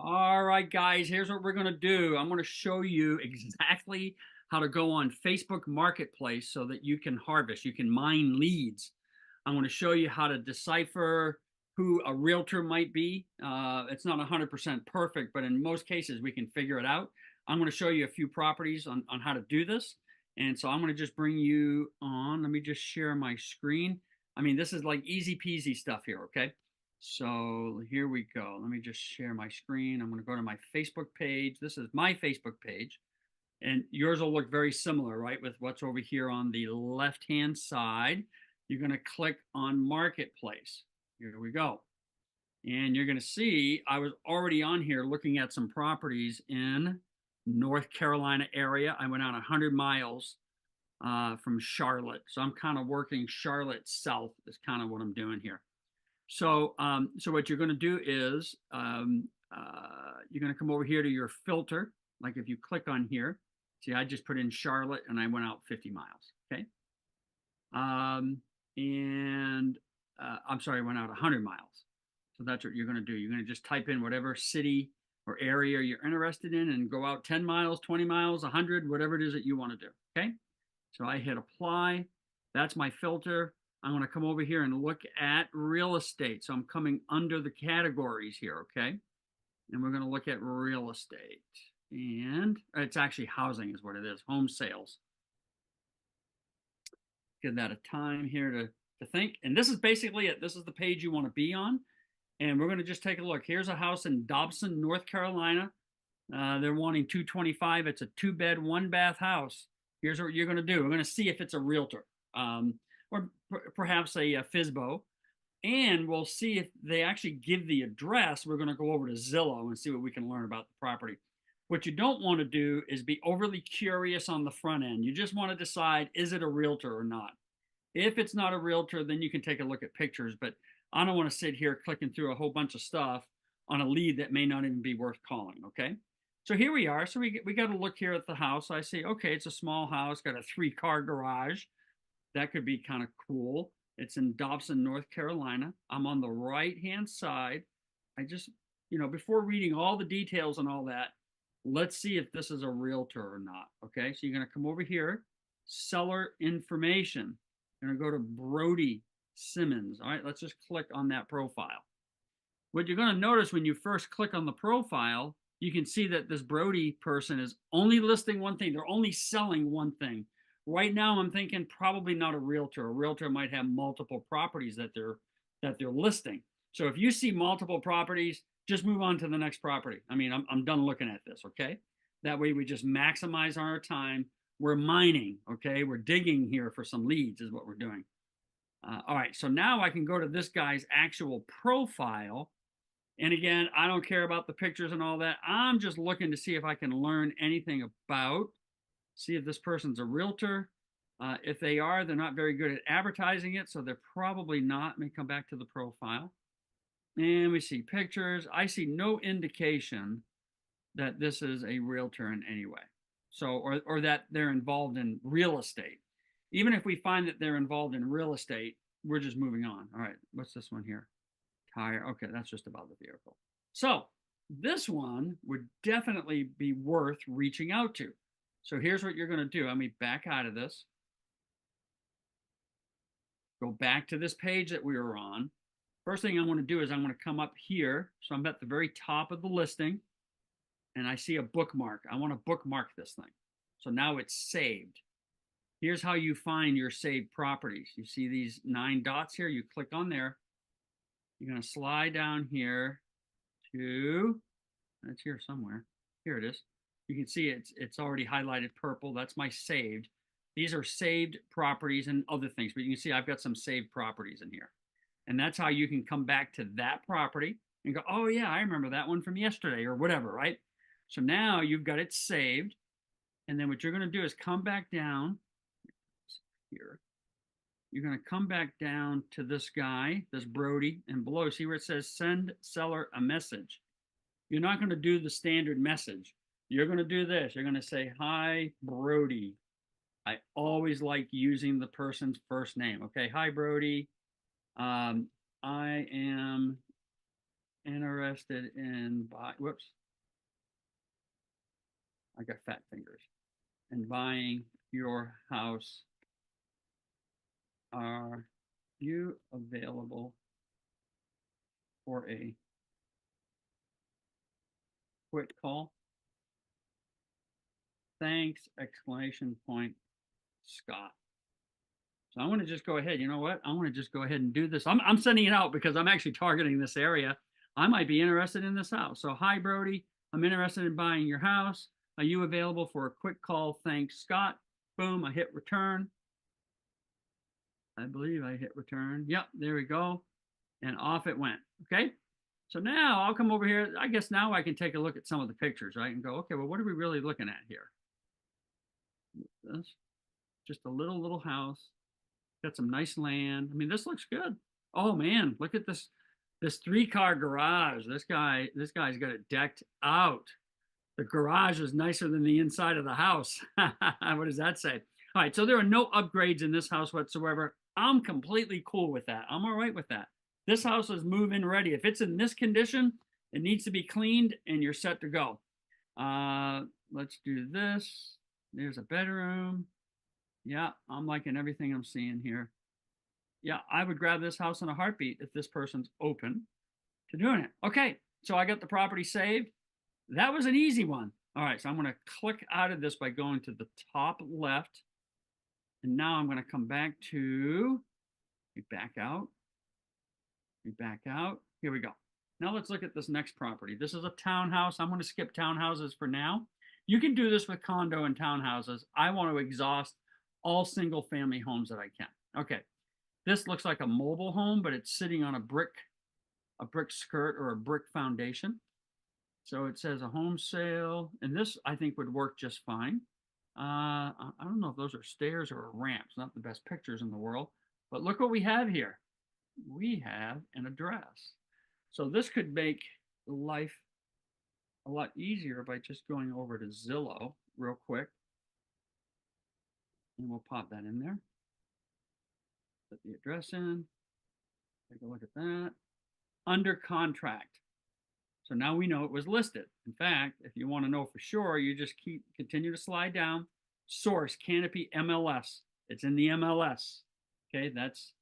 All right, guys, here's what we're going to do. I'm going to show you exactly how to go on Facebook Marketplace so that you can harvest, you can mine leads. I'm going to show you how to decipher who a realtor might be. It's not 100% perfect, but in most cases, we can figure it out. I'm going to show you a few properties on how to do this. And so I'm going to just bring you on. Let me just share my screen. I mean, this is like easy peasy stuff here, okay? So here we go. Let me just share my screen. I'm going to go to my Facebook page. This is my Facebook page. And yours will look very similar, right? With what's over here on the left-hand side. You're going to click on Marketplace. Here we go. And you're going to see I was already on here looking at some properties in North Carolina area. I went out 100 miles from Charlotte. So I'm kind of working Charlotte south is kind of what I'm doing here. So what you're going to do is you're going to come over here to your filter. Like if you click on here, see, I just put in Charlotte and I went out 50 miles. Okay. And I'm sorry, I went out 100 miles. So that's what you're going to do. You're going to just type in whatever city or area you're interested in and go out 10 miles, 20 miles, 100, whatever it is that you want to do. Okay. So I hit apply. That's my filter. I'm going to come over here and look at real estate. So I'm coming under the categories here, okay? And we're going to look at real estate. And it's actually housing is what it is, home sales. Give that a time here to think. And this is basically it. This is the page you want to be on. And we're going to just take a look. Here's a house in Dobson, North Carolina. They're wanting 225. It's a 2-bed, 1-bath house. Here's what you're going to do. We're going to see if it's a realtor or perhaps a FSBO. And we'll see if they actually give the address. We're going to go over to Zillow and see what we can learn about the property. What you don't want to do is be overly curious on the front end. You just want to decide, is it a realtor or not? If it's not a realtor, then you can take a look at pictures. But I don't want to sit here clicking through a whole bunch of stuff on a lead that may not even be worth calling, okay? So here we are. So we got to look here at the house. I see, okay, it's a small house, got a 3-car garage. That could be kind of cool. It's in Dobson, North Carolina. I'm on the right-hand side. I just, before reading all the details and all that, let's see if this is a realtor or not. Okay, so you're going to come over here, seller information. You're going to go to Brody Simmons. All right, let's just click on that profile. What you're going to notice when you first click on the profile, you can see that this Brody person is only listing one thing. They're only selling one thing. Right now, I'm thinking probably not a realtor. A realtor might have multiple properties that they're listing. So if you see multiple properties, just move on to the next property. I mean, I'm done looking at this, okay? That way we just maximize our time. We're mining, okay? We're digging here for some leads is what we're doing. All right, so now I can go to this guy's actual profile. And again, I don't care about the pictures and all that. I'm just looking to see if I can learn anything about, see if this person's a realtor. If they are, they're not very good at advertising it, so they're probably not. Let me come back to the profile. And we see pictures. I see no indication that this is a realtor in any way. So, or that they're involved in real estate. Even if we find that they're involved in real estate, we're just moving on. All right, what's this one here? Tire. Okay, that's just about the vehicle. So this one would definitely be worth reaching out to. So here's what you're going to do. Let me back out of this. Go back to this page that we were on. First thing I want to do is I'm going to come up here. So I'm at the very top of the listing and I see a bookmark. I want to bookmark this thing. So now it's saved. Here's how you find your saved properties. You see these 9 dots here. You click on there. You're going to slide down here to, that's here somewhere. Here it is. You can see it's already highlighted purple. That's my saved. These are saved properties and other things, but you can see I've got some saved properties in here. And that's how you can come back to that property and go, oh yeah, I remember that one from yesterday or whatever, right? So now you've got it saved. And then what you're going to do is come back down here. You're going to come back down to this guy, this Brody, and below, see where it says send seller a message. You're not going to do the standard message. You're going to do this. You're going to say, hi, Brody. I always like using the person's first name. Okay, hi, Brody. I am interested in buy, whoops, I got fat fingers, in buying your house. Are you available for a quick call? Thanks, exclamation point, Scott. So I want to just go ahead. You know what? I want to just go ahead and do this. I'm sending it out because I'm actually targeting this area. I might be interested in this house. So, hi, Brody. I'm interested in buying your house. Are you available for a quick call? Thanks, Scott. Boom. I hit return. I believe I hit return. Yep. There we go. And off it went. Okay. So now I'll come over here. I guess now I can take a look at some of the pictures, right? And go, okay, well, what are we really looking at here? This, just a little house. Got some nice land. I mean, this looks good. Oh man, look at this 3-car garage. This guy's got it decked out. The garage is nicer than the inside of the house. What does that say? All right, so there are no upgrades in this house whatsoever. I'm completely cool with that. I'm all right with that. This house is move-in ready. If it's in this condition, it needs to be cleaned and you're set to go. Let's do this. There's a bedroom. Yeah, I'm liking everything I'm seeing here. Yeah, I would grab this house in a heartbeat if this person's open to doing it. Okay, so I got the property saved. That was an easy one. All right, so I'm going to click out of this by going to the top left. And now I'm going to come back to, we back out. We back out. Here we go. Now let's look at this next property. This is a townhouse. I'm going to skip townhouses for now. You can do this with condo and townhouses. I want to exhaust all single family homes that I can. Okay, this looks like a mobile home, but it's sitting on a brick skirt or a brick foundation. So it says a home sale, and this I think would work just fine. I don't know if those are stairs or a ramp. It's not the best pictures in the world, but look what we have here. We have an address. So this could make life a lot easier by just going over to Zillow real quick. And we'll pop that in there. Put the address in. Take a look at that. Under contract. So now we know it was listed. In fact, if you want to know for sure, you just continue to slide down. Source, Canopy MLS. It's in the MLS. Okay, that's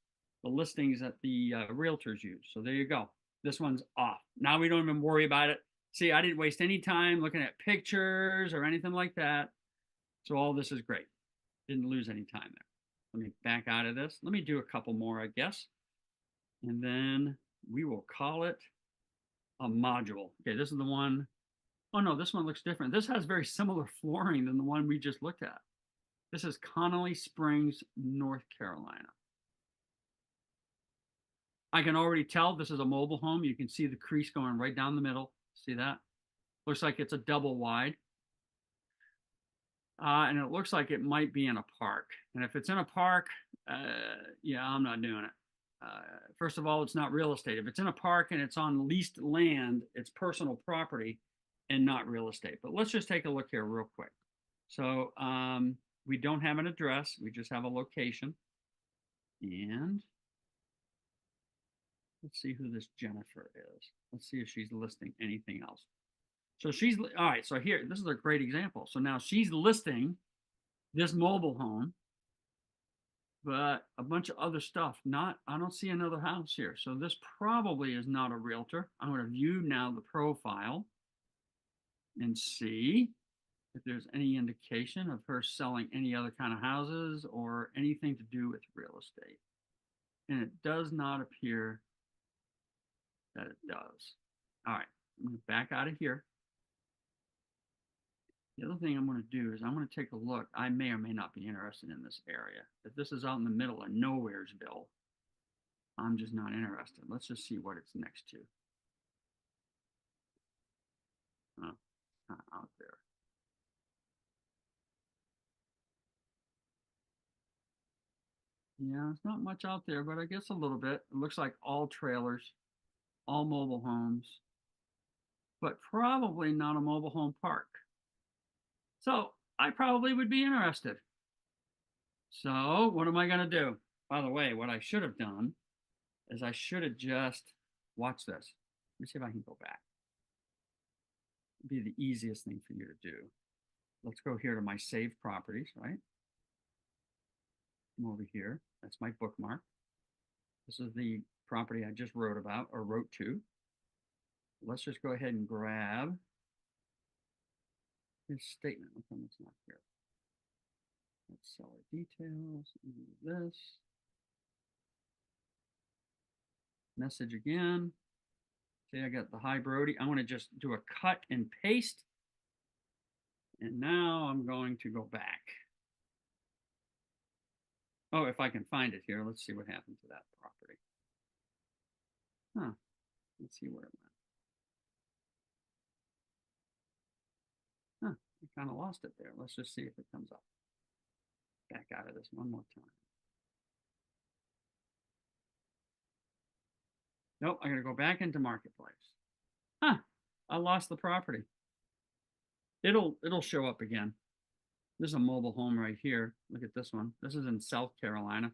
the listings that the realtors use. So there you go. This one's off. Now we don't even worry about it. See, I didn't waste any time looking at pictures or anything like that. So all this is great. Didn't lose any time there. Let me back out of this. Let me do a couple more, I guess. And then we will call it a module. Okay, this is the one. Oh no, this one looks different. This has very similar flooring than the one we just looked at. This is Connolly Springs, North Carolina. I can already tell this is a mobile home. You can see the crease going right down the middle. See that? Looks like it's a double wide. And it looks like it might be in a park. And if it's in a park, yeah, I'm not doing it. First of all, it's not real estate. If it's in a park and it's on leased land, it's personal property and not real estate. But let's just take a look here real quick. So we don't have an address. We just have a location. And let's see who this Jennifer is. Let's see if she's listing anything else. So she's, all right, so here, this is a great example. So now she's listing this mobile home, but a bunch of other stuff. I don't see another house here. So this probably is not a realtor. I'm going to view now the profile and see if there's any indication of her selling any other kind of houses or anything to do with real estate. And it does not appear that it does. All right, I'm going to back out of here. The other thing I'm going to do is I'm going to take a look. I may or may not be interested in this area. If this is out in the middle of Nowheresville, I'm just not interested. Let's just see what it's next to. Oh, not out there. Yeah, it's not much out there, but I guess a little bit. It looks like all trailers, all mobile homes, but probably not a mobile home park. So I probably would be interested. So what am I going to do? By the way, what I should have done is I should have just watched this. Let me see if I can go back. It'd be the easiest thing for you to do. Let's go here to my saved properties, right? Come over here. That's my bookmark. This is the property I just wrote about or wrote to. Let's just go ahead and grab his statement. How come it's not here? Let's seller details. This. Message again. See, I got the hi Brody. I want to just do a cut and paste. And now I'm going to go back. Oh, if I can find it here, let's see what happened to that property. Huh. Let's see where it went. Huh. I kind of lost it there. Let's just see if it comes up. Back out of this one more time. Nope, I gotta go back into Marketplace. Huh, I lost the property. It'll show up again. This is a mobile home right here. Look at this one. This is in South Carolina.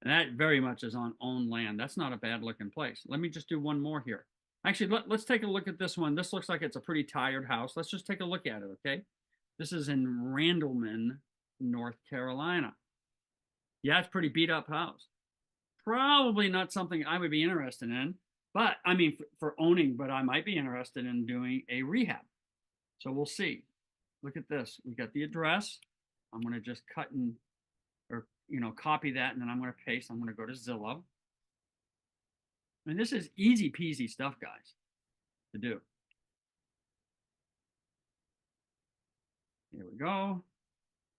And that very much is on owned land. That's not a bad looking place. Let me just do one more here. Actually, let's take a look at this one. This looks like it's a pretty tired house. Let's just take a look at it, okay? This is in Randleman, North Carolina. Yeah, it's a pretty beat up house. Probably not something I would be interested in, but I mean, for owning, but I might be interested in doing a rehab. So we'll see. Look at this. We got the address. I'm going to just cut and, or, copy that. And then I'm going to paste. I'm going to go to Zillow. And this is easy peasy stuff, guys, to do. Here we go.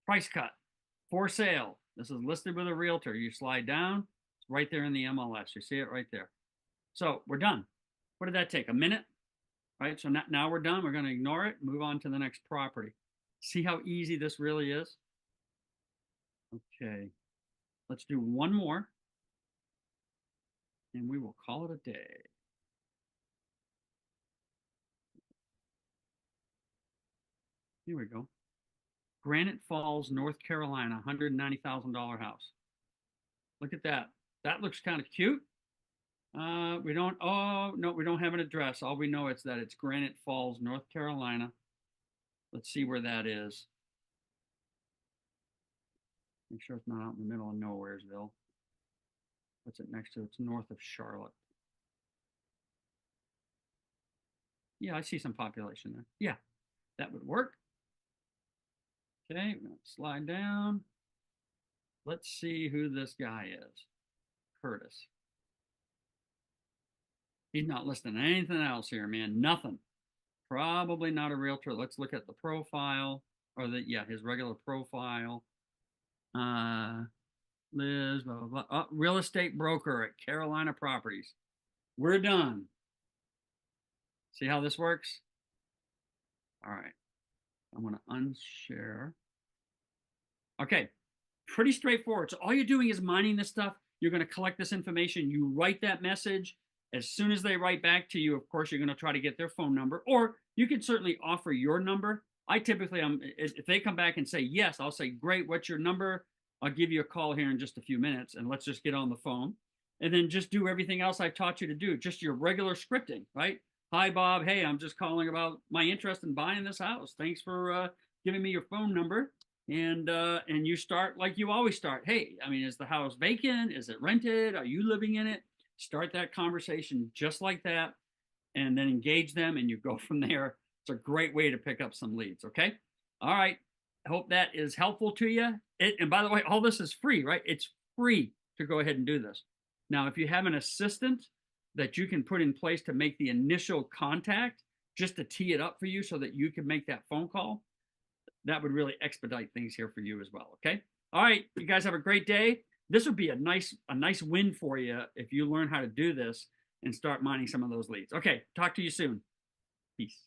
Price cut. For sale. This is listed with a realtor. You slide down. It's right there in the MLS. You see it right there. So we're done. What did that take? A minute? Right? So now we're done. We're going to ignore it. Move on to the next property. See how easy this really is? Okay. Let's do one more. And we will call it a day. Here we go. Granite Falls, North Carolina, $190,000 house. Look at that. That looks kind of cute. We don't have an address. All we know is that it's Granite Falls, North Carolina. Let's see where that is. Make sure it's not out in the middle of Nowheresville. What's it next to? It's north of Charlotte. Yeah, I see some population there. Yeah, that would work. Okay, we're going to slide down. Let's see who this guy is. Curtis. He's not listing anything else here, man. Nothing. Probably not a realtor. Let's look at the profile. Or his regular profile. Liz, blah, blah, blah. Oh, real estate broker at Carolina Properties. We're done. See how this works? All right. I'm going to unshare. Okay. Pretty straightforward. So all you're doing is mining this stuff. You're going to collect this information. You write that message. As soon as they write back to you, of course, you're going to try to get their phone number, or you can certainly offer your number. I typically, if they come back and say yes, I'll say, great, what's your number? I'll give you a call here in just a few minutes, and let's just get on the phone. And then just do everything else I've taught you to do, just your regular scripting, right? Hi, Bob. Hey, I'm just calling about my interest in buying this house. Thanks for giving me your phone number. And you start like you always start. Hey, I mean, is the house vacant? Is it rented? Are you living in it? Start that conversation just like that, and then engage them, and you go from there. It's a great way to pick up some leads, okay? All right. I hope that is helpful to you. And by the way, all this is free, right? It's free to go ahead and do this. Now, if you have an assistant that you can put in place to make the initial contact, just to tee it up for you so that you can make that phone call, that would really expedite things here for you as well, okay? All right, you guys have a great day. This would be a nice win for you if you learn how to do this and start mining some of those leads. Okay, talk to you soon. Peace.